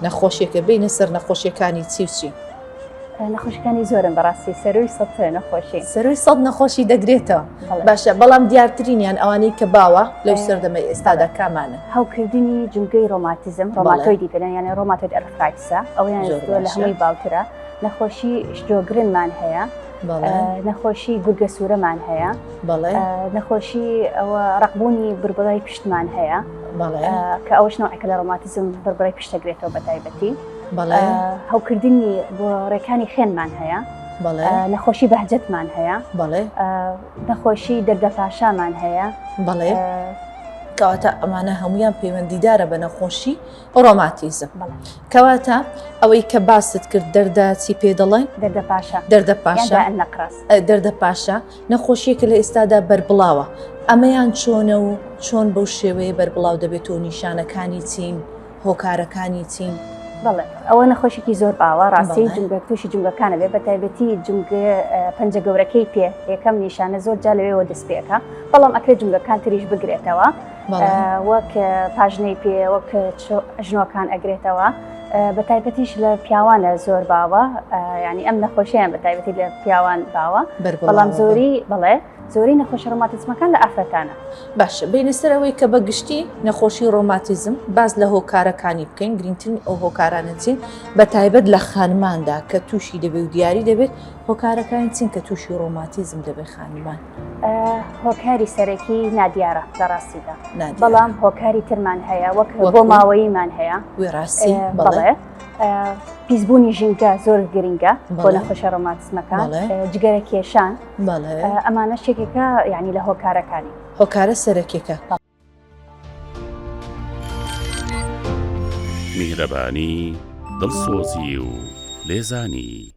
نەخۆشیەکە بینە سەر نەخۆشیەکانی چی و چی؟ نەخۆشیەکانی زۆرن بەڕاستی سەروی سەد نەخۆشی سەروی سەد نەخۆشی دەگرێتەوە. باشە بەڵام دیارترینیان ئەوانەی کە باوە لەو سەردەمە ئێستادا کامانە. هەوکردنی جونگەی ڕۆماتیزم ڕۆماتۆیدی پێڵێن یانە ڕۆماتۆید ئەرثرایتسە ئەویان لە هەمووی باوترە. نەخۆشی شتۆگرنمان هەیە، نەخۆشی گورگە سوورەمان هەیە، نەخۆشی ئەوە ڕقبوونی بربڵای پشتمان هەیە کە ئەوش نوعێکە لە ڕۆماتیزم بربڵای پشتەگرێتەوە بە تایبەتی. هەوکردنی بۆ ڕێکانی خێنمان هەیە، نەخۆشی بەهجەتمان هەیە، نەخۆشی دەردەپاشامان هەیە. کەواتە ئەمانە هەمویان پەیوەندیدارە بە نەخۆشی ڕۆماتیزم. کەواتە ئەوەی کە باست کرد دەردە چی پێ دەڵێن؟ دەردەپاشا نەخۆشیەکە لە ئێستادا بەربڵاوە. ئەمەیان چۆنە و چۆن بەو شێوەیە بەربڵاو دەبێت و نیشانەکانی چین، هۆکارەکانی چین؟ بەڵێ ئەوە نەخۆشیی زۆر باوە ڕاستی جنگە تووشی جنگەکانە بێ بە تایبەتی جنگە پەنجە گەورەکەی پێ یەکەم نیشانە زۆر جا لەوێەوە دەست پێەکە، بەڵام ئەکرێت جنگەکان تریش بگرێتەوە وەک پاژنەی پێ وەک ژنۆکان ئەگرێتەوە. بە تایبەتیش لە پیاوانە زۆر باوە، ینی ئەم نەخۆشییان بە تایبەتی لە پیاوان باوە، بەڵام زۆری نەخۆشی ڕۆماتیزمەکان لە ئافرەتانە. باشە بینەسەرەوەی کە بە گشتی نەخۆشی ڕۆماتیزم باز لە هۆکارەکانی بکەین گرنگترین ئەو هۆکارانە چین بە تایبەت لە خانماندا کە تووشی دەبێت و دیاری دەبێت هۆکارەکانی چین کە تووشی ڕۆماتیزم دەبێت خانمان؟ هۆکاری سەرەکی نادیارە لە ڕاستیدا، بەڵام هۆکاری ترمان هەیە وەک بۆ ماوەییمان هەیە. ڕاستی بەڵێ پیسبوونی ژینگە زۆر گرنگە بۆ نەخۆشە ڕۆماتیزمەکان، جگەرە کێشان، ئەمانە شتێکێکە یعنی لە هۆکارەکانی هۆکارە سەرەکیەکە. میهرەبانی، دڵسۆزی و لێزانی.